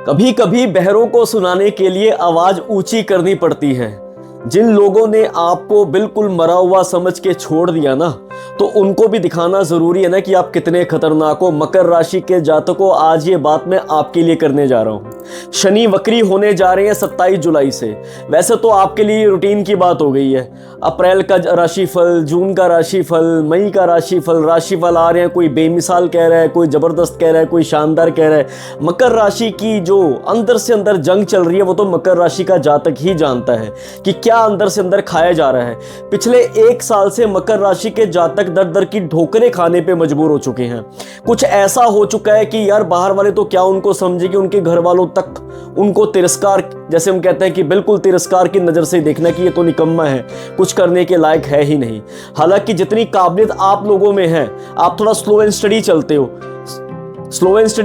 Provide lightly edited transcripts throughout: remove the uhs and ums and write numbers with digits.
कभी कभी बहरों को सुनाने के लिए आवाज ऊंची करनी पड़ती है। जिन लोगों ने आपको बिल्कुल मरा हुआ समझ के छोड़ दिया ना, तो उनको भी दिखाना जरूरी है ना कि आप कितने खतरनाक हो। मकर राशि के जातकों, आज ये बात मैं आपके लिए करने जा रहा हूं। शनि वक्री होने जा रहे हैं 27 जुलाई से। वैसे तो आपके लिए रूटीन की बात हो गई है। अप्रैल का राशिफल, जून का राशिफल, मई का राशिफल आ रहे हैं। कोई बेमिसाल कह रहा है, कोई जबरदस्त कह रहा है, कोई शानदार कह रहा है। मकर राशि की जो अंदर से अंदर जंग चल रही है, वो तो मकर राशि का जातक ही जानता है कि क्या अंदर से अंदर खाया जा रहा है। पिछले 1 साल से मकर राशि के जातक दर दर की ठोकरें खाने पे मजबूर हो चुके हैं। कुछ ऐसा हो चुका है कि यार बाहर वाले तो क्या उनको समझे कि उनके घर वालों तक उनको तिरस्कार, जैसे हम कहते हैं कि बिल्कुल तिरस्कार की नज़र से देखना कि ये तो निकम्मा है, कुछ करने के लायक है ही नहीं। हालांकि जितनी काबिलियत आप लोगों में है, आप थोड़ा स्लो एंड स्टडी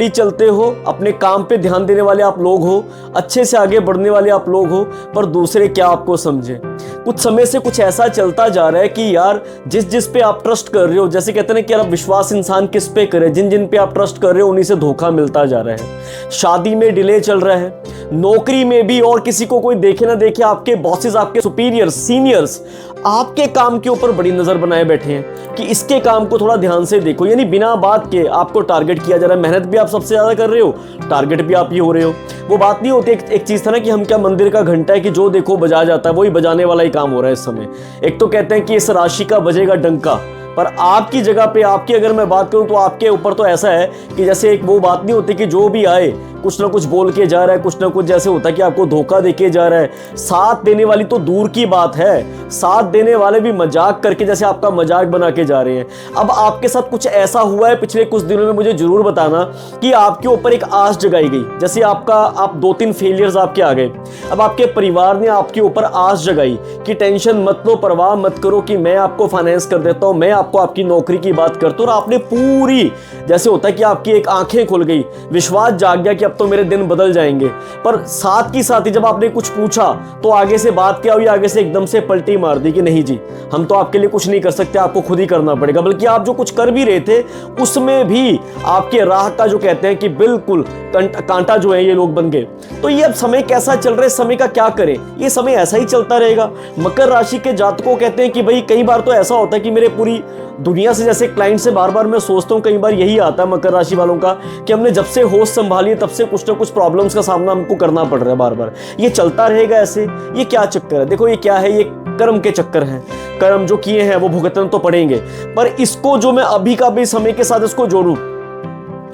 चलते हो, अपने काम पे ध्यान देने वाले आप लोग हो, अच्छे से आगे बढ़ने वाले आप लोग हो, पर दूसरे क्या आपको समझे। कुछ समय से कुछ ऐसा चलता जा रहा है कि यार जिस पे आप ट्रस्ट कर रहे हो, जैसे कहते हैं कि यार विश्वास इंसान किस पे करे, जिन पे आप ट्रस्ट कर रहे हो उन्हीं से धोखा मिलता जा रहा है। शादी में डिले चल रहा है, नौकरी में भी, और किसी को कोई देखे ना देखे, आपके बॉसेस, आपके सुपीरियर्स, सीनियर्स आपके काम के ऊपर बड़ी नजर बनाए बैठे हैं कि इसके काम को थोड़ा ध्यान से देखो। यानी बिना बात के आपको टारगेट किया जा रहा है। मेहनत भी आप सबसे ज्यादा कर रहे हो, टारगेट भी आप ही हो रहे हो। वो बात नहीं होती, एक चीज था ना कि हम क्या मंदिर का घंटा है कि जो देखो बजा जाता है, वही बजाने वाला ही काम हो रहा है इस समय। एक तो कहते हैं कि इस राशि का बजेगा डंका, पर आपकी जगह पे, आपकी अगर मैं बात करूं तो आपके ऊपर तो ऐसा है कि जैसे एक वो बात नहीं होती कि जो भी आए कुछ ना कुछ बोल के जा रहा है, कुछ ना कुछ जैसे होता है कि आपको धोखा देके जा रहा है। साथ देने वाली तो दूर की बात है, साथ देने वाले भी मजाक करके जैसे आपका मजाक बना के जा रहे हैं। अब आपके साथ कुछ ऐसा हुआ है पिछले कुछ दिनों में, मुझे जरूर बताना कि आपके ऊपर एक आस जगाई गई। जैसे आप 2-3 फेलियर्स आपके आ गए, अब आपके परिवार ने आपके ऊपर आस जगाई कि टेंशन मत लो, परवाह मत करो कि मैं आपको फाइनेंस कर देता हूं, मैं आपको आपकी नौकरी की बात करता हूं। और आपने पूरी, जैसे होता है कि आपकी एक आंखें खुल गई, विश्वास जाग गया कि अब तो मेरे दिन बदल जाएंगे। पर साथ ही साथ ही जब आपने कुछ पूछा तो आगे से बात क्या हुई, आगे से एकदम से पलटी मार दी कि नहीं जी, हम तो आपके लिए कुछ नहीं कर सकते, आपको खुद ही करना पड़ेगा। बल्कि आप जो कुछ कर भी रहे थे उसमें भी आपके राह का जो कहते हैं कि बिल्कुल कांटा जो है ये लोग बन गए। तो ये अब समय कैसा चल रहा है, समय का क्या करें, ये समय ऐसा ही चलता रहेगा। मकर राशि के जातकों कहते हैं कि भाई कई बार तो ऐसा होता है कि मेरे पूरी दुनिया से, जैसे क्लाइंट से बार बार मैं सोचता हूँ, कई बार यही आता है मकर राशि वालों का कि हमने जब से होश संभाली तब से कुछ ना कुछ प्रॉब्लम्स का सामना हमको करना पड़ रहा है बार बार। ये चलता रहेगा ऐसे, ये क्या चक्कर है? देखो ये क्या है, ये कर्म के चक्कर हैं। कर्म जो किए हैं वो भुगतने तो पड़ेंगे, पर इसको जो मैं अभी का भी समय के साथ इसको जोड़ूं,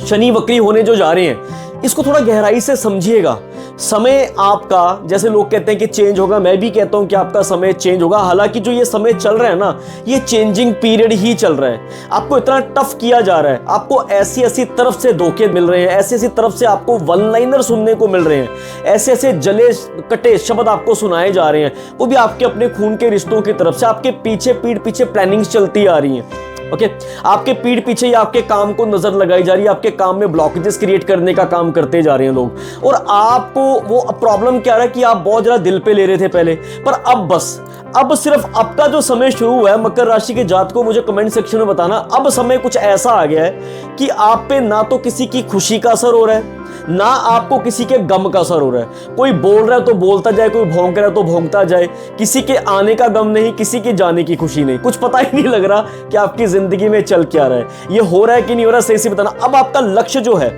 शनि वक्री होने जो जा रहे हैं, इसको थोड़ा गहराई से समझिएगा। समय आपका, जैसे लोग कहते हैं कि चेंज होगा, मैं भी कहता हूं कि आपका समय चेंज होगा। हालांकि जो ये समय चल रहा है ना, ये चेंजिंग पीरियड ही चल रहा है। आपको इतना टफ किया जा रहा है, आपको ऐसी ऐसी तरफ से धोखे मिल रहे हैं, ऐसी ऐसी तरफ से आपको वन लाइनर सुनने को मिल रहे हैं, ऐसे ऐसे जले कटे शब्द आपको सुनाए जा रहे हैं, वो भी आपके अपने खून के रिश्तों की तरफ से। आपके पीछे, पीठ पीछे प्लानिंग्स चलती आ रही हैं। ओके, आपके पीठ पीछे या आपके काम को नजर लगाई जा रही है, आपके काम में ब्लॉकेजेस क्रिएट करने का काम करते जा रहे हैं लोग। और आपको वो प्रॉब्लम क्या रहा है कि आप बहुत ज्यादा दिल पे ले रहे थे पहले, पर अब सिर्फ अब का जो समय शुरू हुआ है मकर राशि के जातकों, मुझे कमेंट सेक्शन में बताना। अब समय कुछ ऐसा आ गया है कि आप पे ना तो किसी की खुशी का असर हो रहा है, ना आपको किसी के गम का असर हो रहा है। कोई बोल रहा है तो बोलता जाए, कोई भौंक रहा है तो भौंकता जाए। किसी के आने का गम नहीं, किसी के जाने की खुशी नहीं। कुछ पता ही नहीं लग रहा कि आपकी जिंदगी में चल क्या रहा है, ये हो रहा है कि नहीं हो रहा, सही से बताना। अब आपका लक्ष्य जो है,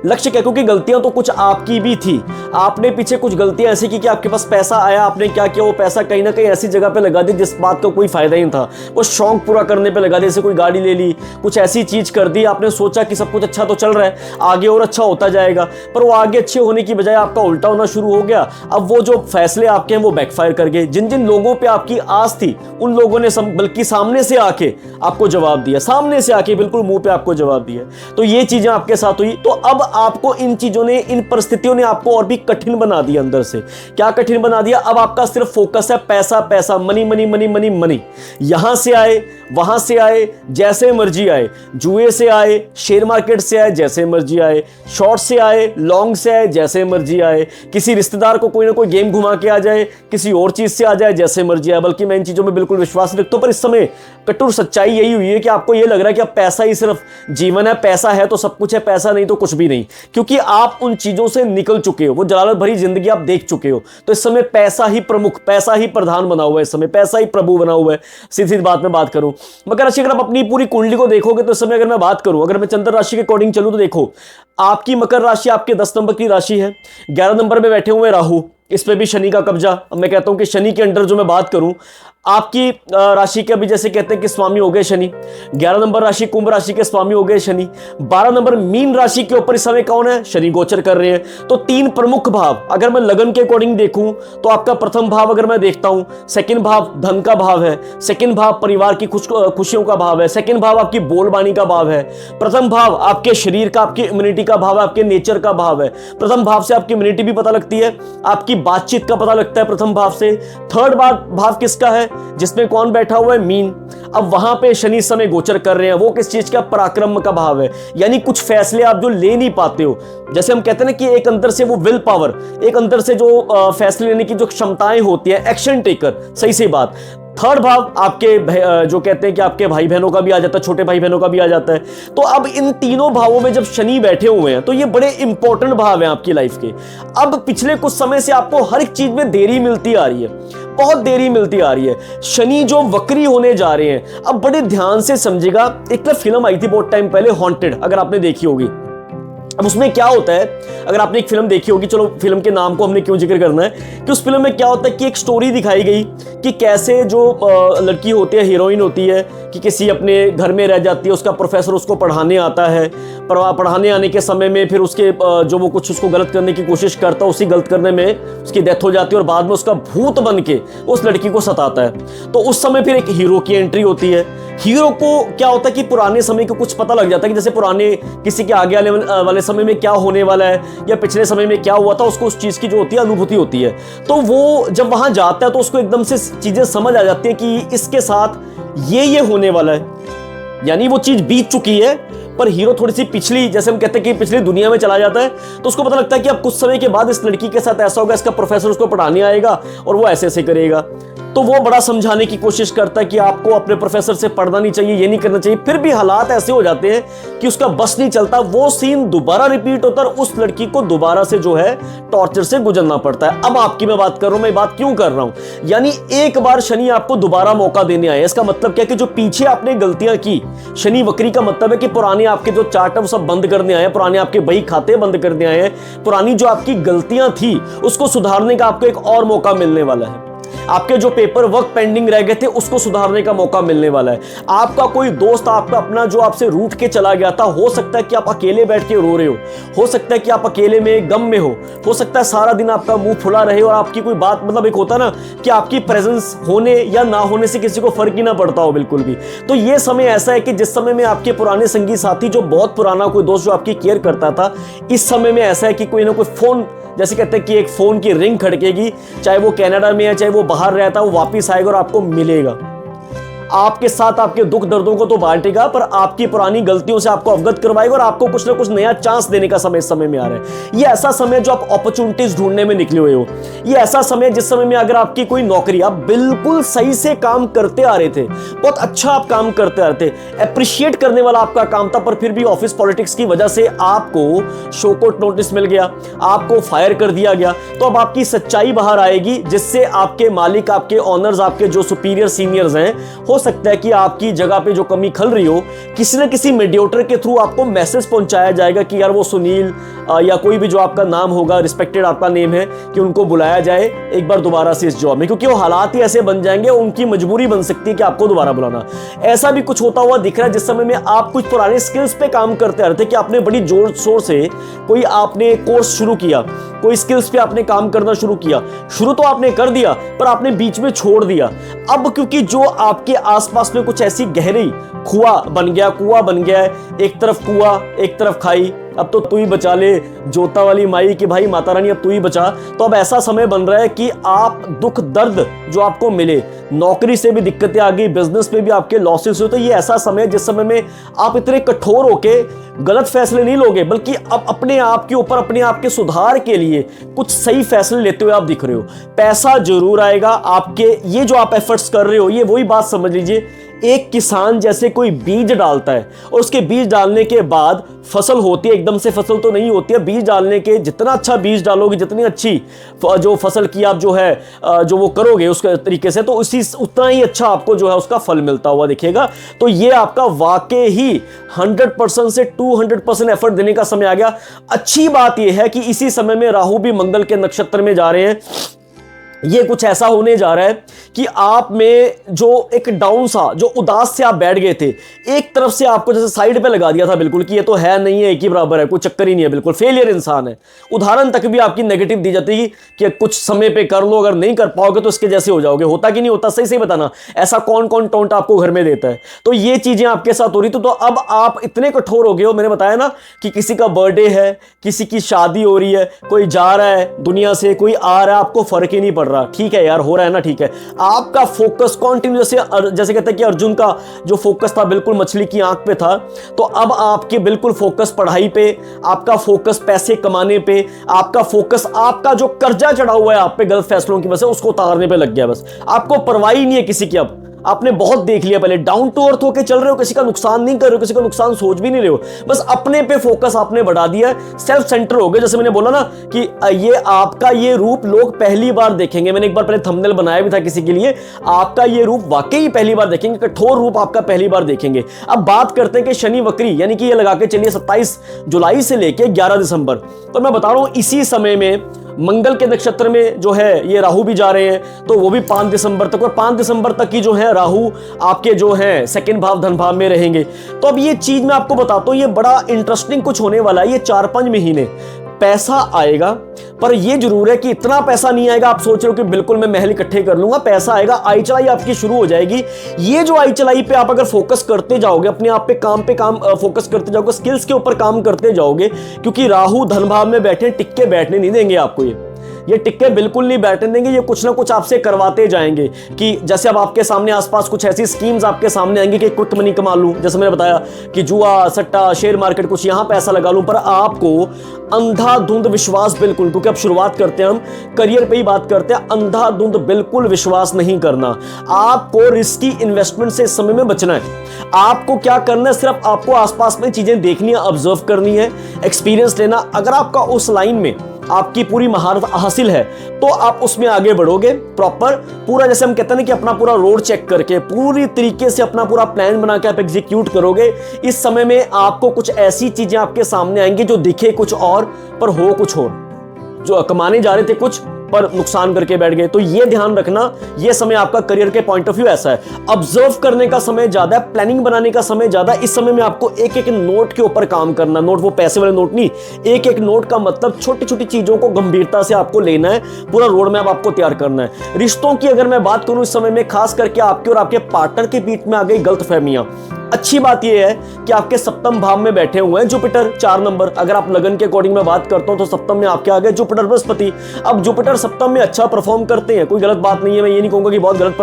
लक्ष्य क्या, क्योंकि गलतियां तो कुछ आपकी भी थी। आपने पीछे कुछ गलतियां ऐसी की कि आपके पास पैसा आया, आपने क्या किया, वो पैसा कहीं ना कहीं ऐसी जगह पे लगा दी जिस बात का कोई फायदा ही नहीं था। वो शौक पूरा करने पे लगा दी, जैसे कोई गाड़ी ले ली, कुछ ऐसी चीज कर दी, आपने सोचा कि सब कुछ अच्छा तो चल रहा है, आगे और अच्छा होता जाएगा, पर वो आगे अच्छे होने की बजाय आपका उल्टा होना शुरू हो गया। अब वो जो फैसले आपके हैं वो बैकफायर कर गए। जिन जिन लोगों पर आपकी आस थी उन लोगों ने बल्कि सामने से आके आपको जवाब दिया, सामने से आके बिल्कुल मुंह पे आपको जवाब दिया। तो ये चीजें आपके साथ हुई। तो अब आपको इन चीजों ने, इन परिस्थितियों ने आपको और भी कठिन बना दिया अंदर से। क्या कठिन बना दिया? अब आपका सिर्फ फोकस है पैसा, पैसा, money money money money money. यहां से आए, वहां से आए, जैसे मर्जी आए, जुए से आए, शेयर मार्केट से आए, जैसे मर्जी आए, शॉर्ट से आए, लॉन्ग से आए, जैसे मर्जी आए, किसी रिश्तेदार को कोई ना कोई गेम घुमा के आ जाए, किसी और चीज से आ जाए, जैसे मर्जी आए। बल्कि मैं इन चीजों में बिल्कुल विश्वास रखता हूं, पर इस समय कटुर सच्चाई यही हुई है कि आपको ये लग रहा है कि अब पैसा ही सिर्फ जीवन है, पैसा है तो सब कुछ है, पैसा नहीं तो कुछ भी नहीं। नहीं, क्योंकि आप उन चीजों से निकल चुके हो, वो जलालत भरी जिंदगी आप देख चुके हो। तो इस समय पैसा ही प्रमुख, पैसा ही प्रधान बना हुआ है, इस समय पैसा ही प्रभु बना हुआ है। सीधी बात में बात करूं, मकर राशि अगर आप अपनी पूरी कुंडली को देखोगे तो इस समय अगर मैं बात करूं, अगर मैं चंद्र राशि के अकॉर्डिंग चलूं तो देखो, आपकी मकर राशि आपके 10 नंबर की राशि है, 11 नंबर में बैठे हुए राहु, इस पे भी शनि का कब्जा। अब मैं कहता हूं कि शनि के अंडर जो मैं बात करूं, आपकी राशि के अभी जैसे कहते हैं कि स्वामी हो गए शनि, 11 नंबर राशि कुंभ राशि के स्वामी हो गए शनि, 12 नंबर मीन राशि के ऊपर इस समय कौन है, शनि गोचर कर रहे हैं। तो 3 प्रमुख भाव अगर मैं लगन के अकॉर्डिंग देखूं तो आपका प्रथम भाव अगर मैं देखता हूं, सेकंड भाव धन का भाव है, सेकंड भाव परिवार की खुशियों का भाव है, सेकंड भाव आपकी बोलबानी का भाव है, प्रथम भाव आपके शरीर का, आपकी इम्यूनिटी का भाव है, आपके नेचर का भाव है। प्रथम भाव से आपकी इम्यूनिटी भी पता लगती है, आपकी बातचीत का पता लगता है प्रथम भाव से। थर्ड भाव किसका है, जिसमें कौन बैठा हुआ है, मीन। अब वहां पे शनि समय गोचर कर रहे हैं, वो किस चीज का, पराक्रम का भाव है, यानी कुछ फैसले आप जो ले नहीं पाते हो, जैसे हम कहते हैं ना कि एक अंदर से वो विल पावर, एक अंदर से जो फैसले लेने की जो क्षमताएं होती है, एक्शन टेकर, सही से बात। थर्ड भाव आपके जो कहते हैं कि आपके भाई बहनों का भी आ जाता है, छोटे भाई बहनों का भी आ जाता है। तो अब इन तीनों भावों में जब शनि बैठे हुए हैं तो ये बड़े इंपॉर्टेंट भाव हैं आपकी लाइफ के। अब पिछले कुछ समय से आपको हर एक चीज में देरी मिलती आ रही है, बहुत देरी मिलती आ रही है। शनि जो वक्री होने जा रहे हैं, अब बड़े ध्यान से समझेगा। एक तो फिल्म आई थी बहुत टाइम पहले, हॉन्टेड, अगर आपने देखी होगी। अब उसमें क्या होता है, अगर आपने एक फिल्म देखी होगी, चलो फिल्म के नाम को हमने क्यों जिक्र करना है, कि उस फिल्म में क्या होता है कि एक स्टोरी दिखाई गई कि कैसे जो लड़की होती है, हीरोइन होती है, कि किसी अपने घर में रह जाती है, उसका प्रोफेसर उसको पढ़ाने आता है, पढ़ाने आने के समय में फिर उसके जो वो कुछ उसको गलत करने की कोशिश करता है, उसी गलत करने में उसकी डेथ हो जाती है और बाद में उसका भूत बन के उस लड़की को सताता है। तो उस समय फिर एक हीरो की एंट्री होती है। हीरो को क्या होता है कि पुराने समय को कुछ पता लग जाता है कि जैसे पुराने किसी के आगे वाले समय में क्या होने वाला है या पिछले समय में क्या हुआ था, उसको उस चीज की जो होती है अनुभूति होती है। तो वो जब वहां जाता है तो उसको एकदम से चीजें समझ आ जाती है कि इसके साथ ये होने वाला है, यानी वो चीज बीत चुकी है। पर हीरो थोड़ी सी पिछली, जैसे हम कहते हैं कि पिछली दुनिया में चला जाता है, तो उसको पता लगता है कि अब कुछ समय के बाद इस लड़की के साथ ऐसा होगा, इसका प्रोफेसर उसको पढ़ाने आएगा और वो ऐसे ऐसे करेगा। तो वो बड़ा समझाने की कोशिश करता है कि आपको अपने प्रोफेसर से पढ़ना नहीं चाहिए, ये नहीं करना चाहिए। फिर भी हालात ऐसे हो जाते हैं कि उसका बस नहीं चलता, वो सीन दोबारा रिपीट होता है और उस लड़की को दोबारा से जो है टॉर्चर से गुजरना पड़ता है। अब आपकी मैं बात कर रहा हूं, मैं बात क्यों कर रहा हूं, यानी एक बार शनि आपको दोबारा मौका देने आए। इसका मतलब क्या है कि जो पीछे आपने गलतियां की, शनि वक्री का मतलब है कि पुराने आपके जो चार्ट है वो सब बंद करने आए, पुराने आपके बही खाते बंद करने आए हैं, पुरानी जो आपकी गलतियां थी उसको सुधारने का आपको एक और मौका मिलने वाला है। आपके जो पेपर वर्क पेंडिंग रह गए थे उसको सुधारने का मौका मिलने वाला है। आपका कोई दोस्त, आपका अपना जो आपसे रूठ के चला गया था, हो सकता है कि आप अकेले बैठ के रो रहे हो सकता है कि आप अकेले में गम में हो सकता है सारा दिन आपका मुंह फुला रहे और आपकी कोई बात, मतलब एक होता ना कि आपकी प्रेजेंस होने या ना होने से किसी को फर्क ही ना पड़ता हो बिल्कुल भी। तो ये समय ऐसा है कि जिस समय में आपके पुराने संगी साथी, जो बहुत पुराना कोई दोस्त जो आपकी केयर करता था, इस समय में ऐसा है कि कोई ना कोई फोन, जैसे कहते हैं कि एक फोन की रिंग खड़केगी, चाहे वो कनाडा में है चाहे वो बाहर रहता है, वो वापस आएगा और आपको मिलेगा, आपके साथ आपके दुख दर्दों को तो बांटेगा, पर आपकी पुरानी गलतियों से आपको अवगत करवाएगा और आपको कुछ ना कुछ नया चांस देने का समय इस समय में आ रहा है। ये ऐसा समय जो आप अपॉर्चुनिटीज ढूंढने में निकले हुए हो, ये ऐसा समय जिस समय में अगर आपकी कोई नौकरी, आप बिल्कुल सही से काम करते आ रहे थे, बहुत अच्छा आप काम करते आ रहे थे, अप्रिशिएट करने वाला आपका काम था, पर फिर भी ऑफिस पॉलिटिक्स की वजह से आपको शो कोर्ट नोटिस मिल गया, आपको फायर कर दिया गया। तो अब आपकी सच्चाई बाहर आएगी, जिससे आपके मालिक, आपके ऑनर्स, आपके जो सुपीरियर सीनियर्स हैं, हो सकता है कि आपकी जगह पे जो कमी खल रही हो, किसी न किसी मीडिएटर के थ्रू आपको मैसेज पहुंचाया जाएगा कि यार वो सुनील या कोई भी जो आपका नाम होगा, रिस्पेक्टेड आपका नेम है, कि उनको बुलाया जाए एक बार दोबारा से इस जॉब में, क्योंकि वो हालात ही ऐसे बन जाएंगे, उनकी मजबूरी बन सकती है कि आपको दोबारा बुलाना। ऐसा भी कुछ होता हुआ दिख रहा है जिस समय में आप कुछ पुराने स्किल्स पे काम करते आ रहे थे, कि आपने बड़ी जोर शोर से कोई आपने कोर्स शुरू किया, कोई स्किल्स पे आपने काम करना शुरू किया, शुरू तो आपने कर दिया पर आपने बीच में छोड़ दिया। अब क्योंकि जो आपके आसपास में कुछ ऐसी गहरी कुआं बन गया है, एक तरफ कुआं एक तरफ खाई, अब तो तू ही बचा ले जोता वाली माई कि भाई माता रानी अब तू ही बचा। तो अब ऐसा समय बन रहा है कि आप दुख दर्द जो आपको मिले, नौकरी से भी दिक्कतें आ गई, बिजनेस में भी आपके लॉसेस हुए, तो ये ऐसा समय जिस समय में आप इतने कठोर होके गलत फैसले नहीं लोगे, बल्कि अब अपने आप के ऊपर, अपने आप के सुधार के लिए कुछ सही फैसले लेते हुए आप दिख रहे हो। पैसा जरूर आएगा आपके, ये जो आप एफर्ट्स कर रहे हो, ये वही बात समझ लीजिए, एक किसान जैसे कोई बीज डालता है और उसके बीज डालने के बाद फसल होती है, एकदम से फसल तो नहीं होती है, बीज डालने के जितना अच्छा बीज डालोगे, जितनी अच्छी जो फसल की आप जो है जो वो करोगे उसके तरीके से, तो उसी उतना ही अच्छा आपको जो है उसका फल मिलता हुआ दिखेगा। तो ये आपका वाकई ही 100% से 200% एफर्ट देने का समय आ गया। अच्छी बात यह है कि इसी समय में राहु भी मंगल के नक्षत्र में जा रहे हैं। ये कुछ ऐसा होने जा रहा है कि आप में जो एक डाउन सा, जो उदास से आप बैठ गए थे, एक तरफ से आपको जैसे साइड पे लगा दिया था बिल्कुल कि ये तो है नहीं है, एक ही बराबर है, कोई चक्कर ही नहीं है, बिल्कुल फेलियर इंसान है। उदाहरण तक भी आपकी नेगेटिव दी जाती है कि कुछ समय पे कर लो, अगर नहीं कर पाओगे तो इसके जैसे हो जाओगे। होता कि नहीं होता? सही सही बताना, ऐसा कौन कौन टोंट आपको घर में देता है? तो ये चीजें आपके साथ हो रही। तो अब आप इतने कठोर हो गए हो। मैंने बताया ना कि किसी का बर्थडे है, किसी की शादी हो रही है, कोई जा रहा है दुनिया से, कोई आ रहा है, आपको फर्क ही नहीं पड़ रहा। ठीक है यार, हो रहा है ना, ठीक है। आपका फोकस कंटिन्यू, जैसे कहते हैं कि अर्जुन का जो फोकस था बिल्कुल मछली की आंख पे था, तो अब आपके बिल्कुल फोकस पढ़ाई पे, आपका फोकस पैसे कमाने पे, आपका फोकस आपका जो कर्जा चढ़ा हुआ है आप पे गलत फैसलों की वजह से, उसको उतारने पे लग गया। बस आपको परवाह ही नहीं है किसी की। अब आपने बहुत देख लिया, पहले डाउन टू अर्थ होके चल रहे हो, किसी का नुकसान नहीं कर रहे हो, किसी का नुकसान सोच भी नहीं रहे हो, बस अपने पे फोकस आपने बढ़ा दिया, सेल्फ सेंटर हो गए। जैसे मैंने बोला ना कि ये आपका ये रूप लोग पहली बार देखेंगे। मैंने एक बार पहले थंबनेल बनाया भी था किसी के लिए, आपका ये रूप वाकई पहली बार देखेंगे, कठोर रूप आपका पहली बार देखेंगे। अब बात करते हैं कि शनि वक्री, यानी कि ये लगा के चलिए 27 जुलाई से लेके 11 दिसंबर, तो मैं बता रहा हूं इसी समय में मंगल के नक्षत्र में जो है ये राहु भी जा रहे हैं, तो वो भी 5 दिसंबर तक, और 5 दिसंबर तक की जो है राहु आपके जो है सेकंड भाव धन भाव में रहेंगे। तो अब ये चीज मैं आपको बताता हूं, ये बड़ा इंटरेस्टिंग कुछ होने वाला है। ये 4-5 महीने पैसा आएगा, पर ये जरूर है कि इतना पैसा नहीं आएगा आप सोच रहे हो कि बिल्कुल मैं महल इकट्ठे कर लूंगा। पैसा आएगा, आई चलाई आपकी शुरू हो जाएगी। ये जो आई चलाई पे आप अगर फोकस करते जाओगे, अपने आप पे काम फोकस करते जाओगे, स्किल्स के ऊपर काम करते जाओगे, क्योंकि राहु धन भाव में बैठे, टिक के बैठने नहीं देंगे आपको। ये टिक्के बिल्कुल नहीं बैठने देंगे। ये कुछ ना कुछ आपसे करवाते जाएंगे कि जैसे अब आपके सामने आसपास कुछ ऐसी स्कीम्स आपके सामने आएंगी कि क्विक मनी कमा लूं, जैसे मैंने बताया कि जुआ, सट्टा, शेयर मार्केट, कुछ यहां पैसा लगा लूं। पर आपको अंधाधुंध विश्वास बिल्कुल, क्योंकि अब शुरुआत करते हैं हम करियर पे ही बात करते हैं, अंधाधुंध बिल्कुल विश्वास नहीं करना। आपको रिस्की इन्वेस्टमेंट से इस समय में बचना है। आपको क्या करना है, सिर्फ आपको आसपास में चीजें देखनी है, ऑब्जर्व करनी है, एक्सपीरियंस लेना। अगर आपका उस लाइन में आपकी पूरी महारत हासिल है तो आप उसमें आगे बढ़ोगे प्रॉपर, पूरा जैसे हम कहते हैं ना कि अपना पूरा रोड चेक करके पूरी तरीके से अपना पूरा प्लान बना के आप एग्जीक्यूट करोगे। इस समय में आपको कुछ ऐसी चीजें आपके सामने आएंगी जो दिखे कुछ और पर हो कुछ और, जो कमाने जा रहे थे कुछ पर नुकसान करके बैठ गए। तो ये ध्यान रखना, ये समय आपका करियर के पॉइंट ऑफ व्यू ऐसा है। ऑब्जर्व करने का समय ज्यादा है, प्लानिंग बनाने का समय ज्यादा। इस समय में आपको एक एक नोट के ऊपर काम करना। नोट वो पैसे वाले नोट नहीं, एक एक नोट का मतलब छोटी छोटी चीजों को गंभीरता से आपको लेना है, पूरा रोड मैप आपको तैयार करना है। रिश्तों की अगर मैं बात करूं इस समय में, खास करके आपके और आपके पार्टनर के बीच में आ गई गलतफहमियां। अच्छी बात यह है कि आपके सप्तम भाव में बैठे हुए हैं जुपिटर 4 नंबर। अगर आप लगन के अकॉर्डिंग में बात करता हूं तो सप्तम में आपके आ गए जुपिटर बृहस्पति। अब जुपिटर सप्तम में अच्छा परफॉर्म करते हैं, कोई गलत बात नहीं है, मैं ये नहीं कहूंगा कि बहुत गलत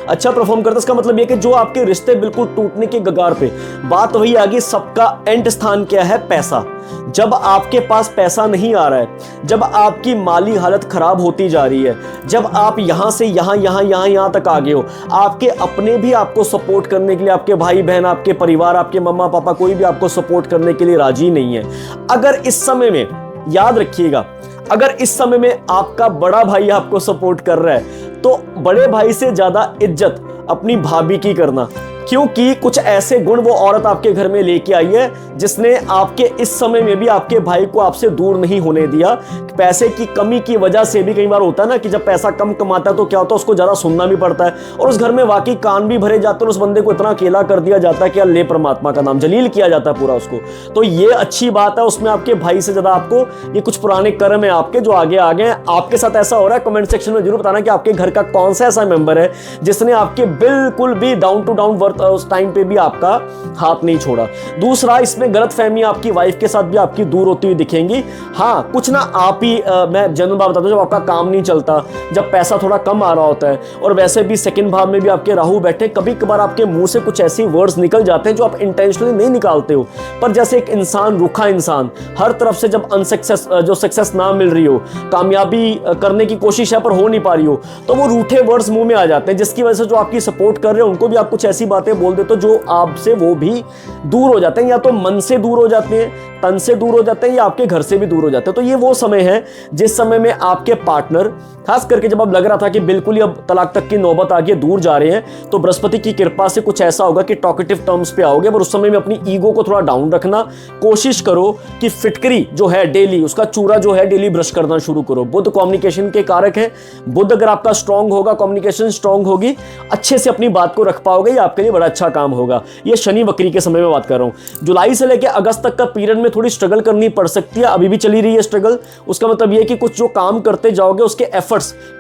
अच्छा परफॉर्म करते हैं। इसका मतलब यह कि जो आपके रिश्ते बिल्कुल टूटने के कगार पे, बात वही आ गई, सबका एंड स्थान क्या है? पैसा। जब आपके पास पैसा नहीं आ रहा है, जब आपकी माली हालत खराब होती जा रही है, जब आप यहां से यहां तक आ गए हो, आपके अपने भी आपको सपोर्ट करने के लिए, आपके भाई बहन, आपके परिवार, आपके मम्मा पापा, कोई भी आपको सपोर्ट करने के लिए राजी नहीं है। अगर इस समय में, याद रखिएगा, अगर इस समय में आपका बड़ा भाई आपको सपोर्ट कर रहा है तो बड़े भाई से ज्यादा इज्जत अपनी भाभी की करना, क्योंकि कुछ ऐसे गुण वो औरत आपके घर में लेके आई है जिसने आपके इस समय में भी आपके भाई को आपसे दूर नहीं होने दिया। पैसे की कमी की वजह से भी कई बार होता है ना कि जब पैसा कम कमाता है तो क्या होता है, उसको ज्यादा सुनना भी पड़ता है और उस घर में वाकई कान भी भरे जाते हैं, उस बंदे को इतना अकेला कर दिया जाता है कि ले परमात्मा का नाम, जलील किया जाता है पूरा उसको। तो ये अच्छी बात है, उसमें आपके भाई से ज्यादा आपको ये कुछ पुराने कर्म है आपके जो आगे आ गए। आपके साथ ऐसा हो रहा है, कमेंट सेक्शन में जरूर बताना कि आपके घर का कौन सा ऐसा मेंबर है जिसने आपके बिल्कुल भी डाउन टू डाउन वर्थ उस टाइम पे भी आपका हाथ नहीं छोड़ा। दूसरा, इसमें गलतफहमी आपकी वाइफ के साथ भी आपकी दूर होती हुई दिखेंगी। हाँ, कुछ ना आप ही मैं जनरल बात बताता हूं, जब आपका काम नहीं चलता, जब पैसा थोड़ा कम आ रहा होता है, और वैसे भी सेकंड भाव में भी आपके राहु बैठे, कभी कभार आपके मुंह से कुछ ऐसी वर्ड्स निकल जाते हैं जो आप इंटेंशनली नहीं निकालते हो, पर जैसे एक इंसान, रूखा इंसान, हर तरफ से जब सक्सेस ना मिल रही हो, कामयाबी करने की कोशिश है पर हो नहीं पा रही हो, तो वो रूठे वर्ड्स मुंह में आ जाते हैं, जिसकी वजह से जो आपकी सपोर्ट कर रहे हैं उनको भी आप कुछ ऐसी बातें बातें बोल देते हो जो आपसे वो भी दूर हो जाते हैं, या तो मन से दूर हो जाते हैं, तन से दूर हो जाते हैं, या आपके घर से भी दूर हो जाते हैं। तो ये वो समय है जिस समय में आपके पार्टनर, खास करके जब अब लग रहा था कि बिल्कुल ही अब तलाक तक की नौबत आ गई, दूर जा रहे हैं, तो बृहस्पति की कृपा से कुछ ऐसा होगा कि टॉकेटिव टर्म्स पे आओगे। पर उस समय में अपनी ईगो को थोड़ा डाउन रखना, कोशिश करो कि फिटकरी जो है डेली, उसका चूरा जो है डेली ब्रश करना शुरू करो। बुध कम्युनिकेशन के कारक है, बुध अगर आपका स्ट्रांग होगा, कम्युनिकेशन स्ट्रांग होगी, अच्छे से अपनी बात को रख पाओगे, ये आपके लिए बड़ा अच्छा काम होगा। ये शनि वक्री के समय में बात कर रहा हूं। जुलाई से लेकर अगस्त तक का पीरियड में थोड़ी स्ट्रगल करनी पड़ सकती है, अभी भी चली रही है स्ट्रगल। उसका मतलब ये कि कुछ जो काम करते जाओगे उसके एफर्ट्स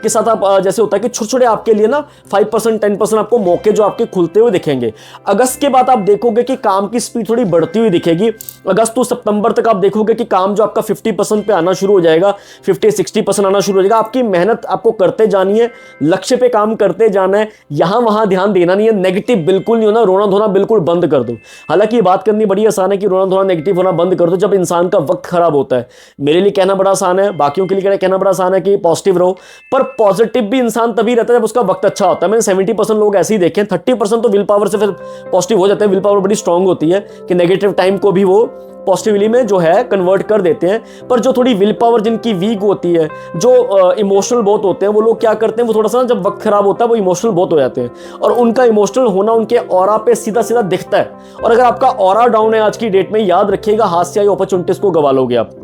के साथ आप, जैसे होता है कि छोटे छोटे आपके लिए ना 5% 10% आपको मौके जो आपके खुलते हुए दिखेंगे। अगस्त के बाद आप देखोगे कि काम की स्पीड थोड़ी बढ़ती हुई दिखेगी। अगस्त टू सितंबर तक आप देखोगे कि काम जो आपका 50% पे आना शुरू हो जाएगा, 50-60% आना शुरू हो जाएगा। आपकी मेहनत आपको करते जानी है, लक्ष्य पे काम करते जाना है, यहां वहां ध्यान देना नहीं है, नेगेटिव बिल्कुल नहीं होना, रोना धोना बिल्कुल बंद कर दो। हालांकि ये बात करनी बड़ी आसान है कि रोना धोना नेगेटिव होना बंद कर दो जब इंसान का वक्त खराब होता है। मेरे लिए कहना बड़ा आसान है, बाकियों के लिए कहना बड़ा आसान है कि पॉजिटिव रहो, पर पॉजिटिव भी इंसान तभी रहता है जब उसका वक्त अच्छा होता है। मैंने 70% लोग ऐसे ही देखे हैं, 30% तो विल पावर से फिर पॉजिटिव हो जाते हैं। विल पावर बड़ी स्ट्रांग होती है कि नेगेटिव टाइम को भी वो पॉजिटिवली में जो है कन्वर्ट कर देते हैं। पर जो थोड़ी विल पावर जिनकी वीक होती है, जो इमोशनल बहुत होते हैं, वो लोग क्या करते हैं, वो थोड़ा सा जब वक्त खराब होता है वो इमोशनल बहुत हो जाते हैं, और उनका इमोशनल होना उनके ऑरा पे सीधा सीधा दिखता है। और अगर आपका ऑरा डाउन है आज की डेट में, याद रखिएगा हाथ से आई अपॉर्चुनिटीज को गवा लोगे आप।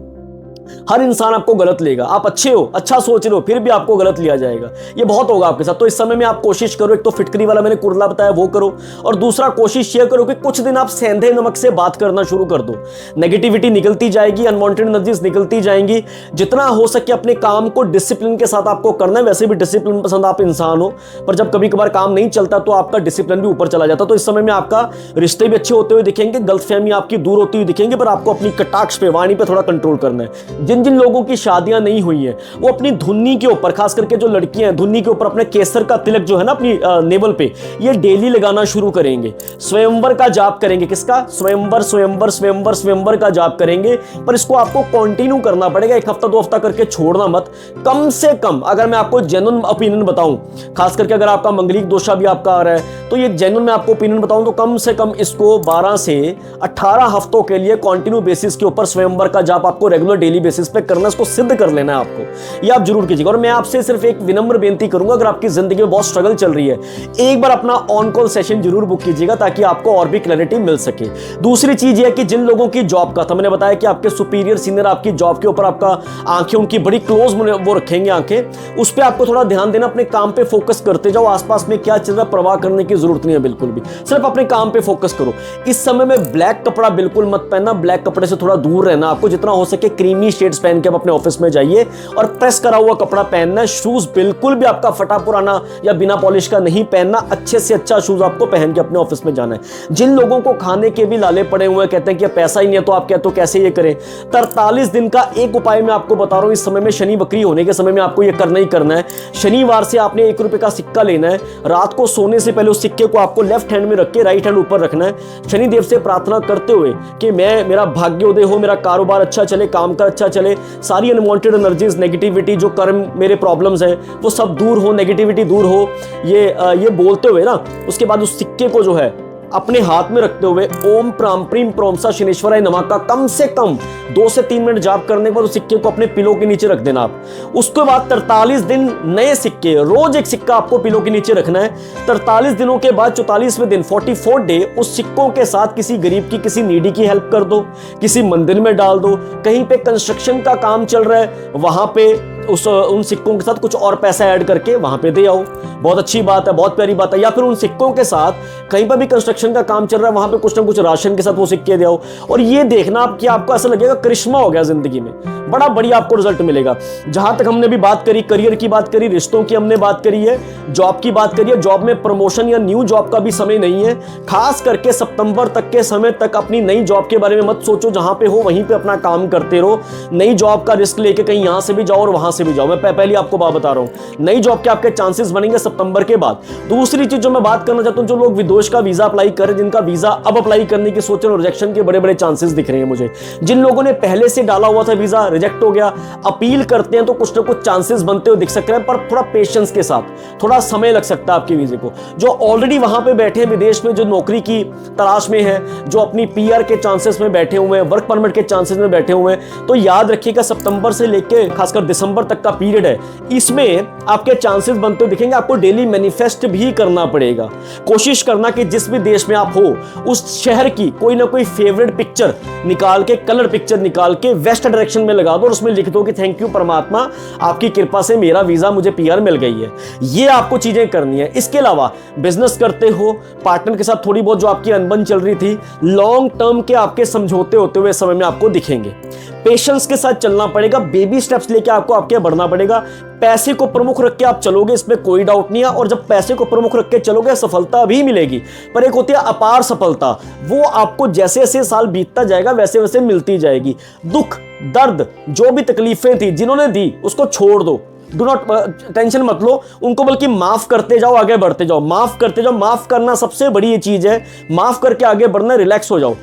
हर इंसान आपको गलत लेगा, आप अच्छे हो, अच्छा सोच रहे हो, फिर भी आपको गलत लिया जाएगा। ये बहुत होगा आपके साथ। तो इस समय में आप कोशिश करो, एक तो फिटकरी वाला मैंने कुरला बताया वो करो, और दूसरा कोशिश ये करो कि कुछ दिन आप सेंधे नमक से बात करना शुरू कर दो। नेगेटिविटी निकलती जाएगी, अनवांटेड एनर्जीज निकलती जाएंगी। जितना हो सके अपने काम को डिसिप्लिन के साथ आपको करना है। वैसे भी डिसिप्लिन पसंद आप इंसान हो, पर जब कभी कभार काम नहीं चलता तो आपका डिसिप्लिन भी ऊपर चला जाता। तो इस समय में आपका रिश्ते भी अच्छे होते हुए दिखेंगे, गलतफहमी आपकी दूर होती हुई दिखेंगे, पर आपको अपनी कटाक्ष पे, वाणी पे थोड़ा कंट्रोल करना है। जिन जिन लोगों की शादियां नहीं हुई हैं, वो अपनी धुन्नी के ऊपर, खास करके जो लड़कियां हैं, धुन्नी के ऊपर अपने केसर का तिलक जो है ना अपनी नेवल पे, ये डेली लगाना शुरू करेंगे। स्वयंवर का जाप करेंगे। किसका? स्वयंवर, स्वयंवर, स्वयंवर, स्वयंवर का जाप करेंगे। पर इसको आपको कंटिन्यू करना पड़ेगा, एक हफ्ता 2 हफ्ता करके छोड़ना मत। कम से कम, अगर मैं आपको जेन्युइन ओपिनियन बताऊं, खास करके अगर आपका मंगलिक दोषा भी आपका आ रहा है, तो ये जेन्युइन मैं आपको ओपिनियन बताऊं तो कम से कम इसको 12 से 18 हफ्तों के लिए कंटिन्यू बेसिस के ऊपर स्वयंवर का जाप आपको रेगुलर डेली बेसिस पे करना, इसको सिद्ध कर लेना है आपको। ये आप जरूर कीजिएगा। और मैं आपसे सिर्फ एक विनम्र बेनती करूंगा, अगर आपकी जिंदगी में बहुत स्ट्रगल चल रही है, एक बार अपना ऑन कॉल सेशन जरूर बुक कीजिएगा ताकि आपको और भी क्लैरिटी मिल सके। दूसरी चीज ये कि जिन लोगों की जॉब का था, मैंने बताया कि आपके सुपीरियर सीनियर आपकी जॉब के ऊपर आपका आंखें उनकी बड़ी क्लोज वो रखेंगे आंखें, उस पर आपको थोड़ा ध्यान देना, अपने काम पे फोकस करते जाओ। आसपास में क्या चल रहा है परवाह करने की जरूरत नहीं है बिल्कुल भी, सिर्फ अपने काम पे फोकस करो। इस समय में ब्लैक कपड़ा बिल्कुल मत पहनना, ब्लैक कपड़े से थोड़ा दूर रहना आपको। जितना हो सके क्रीमी शेड्स पहन के अपने ऑफिस में जाइए, और प्रेस करा हुआ कपड़ा पहनना है। शूज बिल्कुल भी आपका फटा पुराना या बिना पॉलिश का नहीं पहनना, अच्छे से अच्छा शूज आपको पहन के अपने ऑफिस में जाना है। जिन लोगों को खाने के भी लाले पड़े हुए हैं, कहते हैं कि पैसा ही नहीं है, तो आप कहते हो कैसे ये करें, 43 दिन का एक उपाय मैं आपको बता रहा हूं। इस समय में शनि वक्री होने के समय में आपको ये करना ही करना है। शनिवार से आपने 1 रुपए का सिक्का लेना है, रात को सोने से पहले उस सिक्के को आपको लेफ्ट हैंड में रख के राइट हैंड ऊपर रखना है, शनिदेव से प्रार्थना करते हुए कि मेरा भाग्योदय हो, मेरा कारोबार अच्छा चले, काम का अच्छा चले, सारी अनवांटेड एनर्जीज, नेगेटिविटी, जो कर्म मेरे प्रॉब्लम्स हैं वो सब दूर हो, नेगेटिविटी दूर हो, ये बोलते हुए ना, उसके बाद उस सिक्के को जो है अपने हाथ में रखते हुए ओम प्राम प्रीम प्रोमसा शनेश्वराय नमः का कम से कम 2 से 3 मिनट जाप करने के बाद उस सिक्के को अपने पिलो के नीचे रख देना आप। उसके बाद 43 दिन नए सिक्के, रोज एक सिक्का आपको पिलो के नीचे रखना है। 43 दिनों के बाद 44वें दिन 44 डे उस सिक्कों के साथ किसी गरीब की, किसी नीडी की हेल्प कर दो, किसी मंदिर में डाल दो, कहीं पे कंस्ट्रक्शन का काम चल रहा है वहां पे उन सिक्कों के साथ कुछ और पैसा ऐड करके वहां पे दे आओ। बहुत अच्छी बात है, बहुत प्यारी बात है। या फिर उन सिक्कों के साथ कहीं पर भी कंस्ट्रक्शन का काम चल रहा है वहां पे कुछ ना कुछ राशन के साथ वो सिक्के दे आओ, और ये देखना कि आपको ऐसा लगेगा करिश्मा हो गया जिंदगी में, बड़ा बढ़िया आपको रिजल्ट मिलेगा। जहां तक हमने भी बात करी, करियर की बात करी, रिश्तों की हमने बात करी है, जॉब की बात करी है। जॉब में प्रमोशन या न्यू जॉब का भी समय नहीं है। खास करके सितंबर तक के समय तक अपनी नई जॉब के बारे में मत सोचो, जहां पे हो वहीं पे अपना काम करते रहो। नई जॉब का रिस्क लेके कहीं यहां से भी जाओ और वहां से भी जाओ। मैं पहले आपको बात बता रहा हूं, नई जॉब के आपके चांसेस बनेंगे सितंबर के बाद। दूसरी चीज जो मैं बात करना चाहता हूं, जो लोग विदेश का वीजा अप्लाई कर रहे हैं, जिनका वीजा अब अप्लाई करने की सोच रहे हैं, रिजेक्शन के बड़े बड़े चांसेस दिख रहे हैं मुझे। जिन लोगों ने पहले से डाला हुआ था वीजा, रिजेक्ट हो गया, अपील करते हैं तो कुछ ना कुछ चांसेस बनते हुए दिख सकते हैं, पर थोड़ा पेशेंस के साथ, थोड़ा समय लग सकता है आपके वीजे को। जो ऑलरेडी वहां पे बैठे हैं विदेश में, जो नौकरी की तलाश में है, जो अपनी पीआर के चांसेस में बैठे हुए हैं, वर्क परमिट के चांसेस में बैठे हुए हैं, तो याद रखिएगा सितंबर से लेके खासकर दिसंबर तक का पीरियड है, इसमें आपके चांसेस बनते हुए दिखेंगे। आपको डेली मैनिफेस्ट भी करना पड़ेगा। कोशिश करना कि जिस भी देश में आप हो, उस शहर की कोई ना कोई फेवरेट पिक्चर निकाल के, कलर पिक्चर निकाल के वेस्ट डायरेक्शन में लगा दो और उसमें लिख दो कि थैंक यू परमात्मा, आपकी कृपा से मेरा वीजा, मुझे पीआर मिल गई है। ये आपको चीजें करनी है। इसके अलावा बिजनेस करते हो, पार्टनर के साथ थोड़ी बहुत जो आपकी अनबन चल रही थी, लॉन्ग टर्म के आपके समझौते होते हुए समय में आपको दिखेंगे। पेशेंस के साथ चलना पड़ेगा, बेबी स्टेप्स लेके आपको आपके बढ़ना पड़ेगा। पैसे को प्रमुख रख के आप चलोगे, इसमें कोई डाउट नहीं है, और जब पैसे को प्रमुख रख के चलोगे सफलता भी मिलेगी। पर एक होती है अपार सफलता, वो आपको जैसे जैसे साल बीतता जाएगा वैसे वैसे मिलती जाएगी। दुख, दर्द, जो भी तकलीफें थी जिन्होंने दी, उसको छोड़ दो, डू नॉट टेंशन मत लो उनको, बल्कि माफ करते जाओ, आगे बढ़ते जाओ, माफ करते जाओ। माफ करना सबसे बड़ी ये चीज है, माफ करके आगे बढ़ना, रिलैक्स हो जाओ।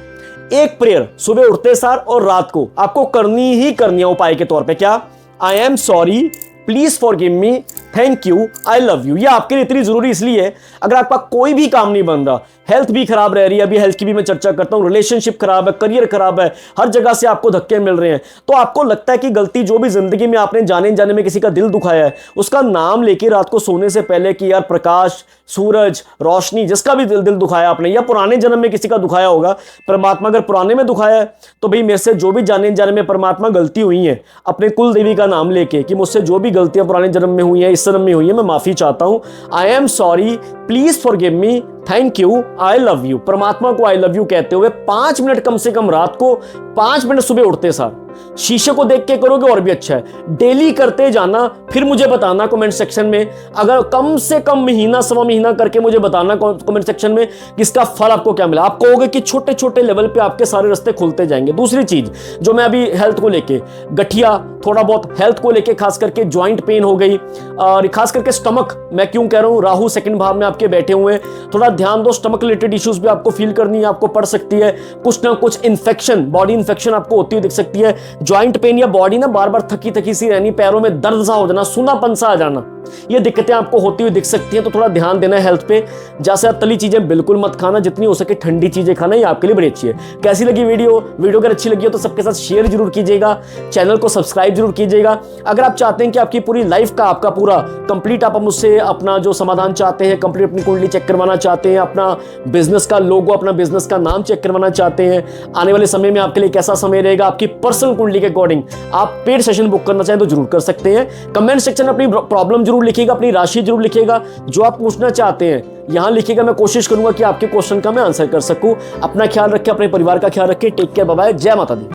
एक प्रेयर सुबह उठते सार और रात को आपको करनी ही करनी है उपाय के तौर पे। क्या? I am sorry, please forgive me, thank you, I love you. ये आपके लिए इतनी जरूरी इसलिए है, अगर आपका कोई भी काम नहीं बन रहा, हेल्थ भी खराब रह रही है, अभी हेल्थ की भी मैं चर्चा करता हूं, रिलेशनशिप खराब है, करियर खराब है, हर जगह से आपको धक्के मिल रहे हैं, तो आपको लगता है कि गलती जो भी जिंदगी में आपने जाने जाने में किसी का दिल दुखाया है, उसका नाम लेके रात को सोने से पहले कि यार प्रकाश, सूरज, रोशनी, जिसका भी दिल दुखाया आपने, या पुराने जन्म में किसी का दुखाया होगा, परमात्मा अगर पुराने में दुखाया है तो भाई मेरे से जो भी जाने जाने में परमात्मा गलती हुई है, अपने कुल देवी का नाम लेके कि मुझसे जो भी गलतियां पुराने जन्म में हुई है, इस जन्म में हुई है, मैं माफी चाहता हूं। I am sorry, please forgive me, thank you, I love you. परमात्मा को आई लव यू कहते हुए 5 मिनट कम से कम रात को, 5 मिनट सुबह उठते सार शीशे को देख के करोगे और भी अच्छा है। डेली करते जाना, फिर मुझे बताना कमेंट सेक्शन में, अगर कम से कम महीना सवा महीना करके मुझे बताना कमेंट सेक्शन में किसका फल आपको क्या मिला। आप कहोगे कि छोटे छोटे लेवल पे आपके सारे रास्ते खुलते जाएंगे। दूसरी चीज जो मैं अभी हेल्थ को लेके, गठिया, थोड़ा बहुत हेल्थ को लेके, खास करके ज्वाइंट पेन हो गई, और खास करके स्टमक, मैं क्यों कह रहा हूं, राहु सेकंड भाव में आपके बैठे हुए, थोड़ा ध्यान दो। स्टमक रिलेटेड इश्यूज भी आपको फील करनी है, आपको पड़ सकती है, कुछ ना कुछ इन्फेक्शन, बॉडी इन्फेक्शन आपको होती हुई दिख सकती है। ज्वाइंट पेन या बॉडी ना बार बार थकी थकी सी रहनी, पैरों में दर्द सा हो जाना, सूनापन सा आ जाना, ये दिक्कतें आपको होती हुई दिख सकती हैं। तो थोड़ा ध्यान देना है हेल्थ पे। जैसे तली चीजें बिल्कुल मत खाना, जितनी हो सके ठंडी चीजें खाना, ये आपके लिए बड़ी अच्छी है। कैसी लगी वीडियो अगर अच्छी लगी हो तो सबके साथ शेयर जरूर कीजिएगा, चैनल को सब्सक्राइब जरूर कीजिएगा। अगर आप चाहते हैं कि आपकी पूरी लाइफ का, आपका पूरा कंप्लीट, आप मुझसे अपना जो समाधान चाहते हैं, कंप्लीट अपनी कुंडली चेक करवाना चाहते हैं, अपना बिजनेस का लोगो, अपना बिजनेस का नाम चेक करवाना चाहते हैं, आने वाले समय में आपके लिए कैसा समय रहेगा, आपकी पर्सनल कुंडली के अकॉर्डिंग आप पेड सेशन बुक करना चाहें तो जरूर कर सकते हैं। कमेंट सेक्शन में अपनी प्रॉब्लम जरूर लिखिएगा, अपनी राशि जरूर लिखिएगा, जो आप पूछना चाहते हैं यहां लिखिएगा। मैं कोशिश करूंगा कि आपके क्वेश्चन का मैं आंसर कर सकूं। अपना ख्याल रखें, अपने परिवार का ख्याल रखें। टेक केयर, बाय बाय, जय माता दी।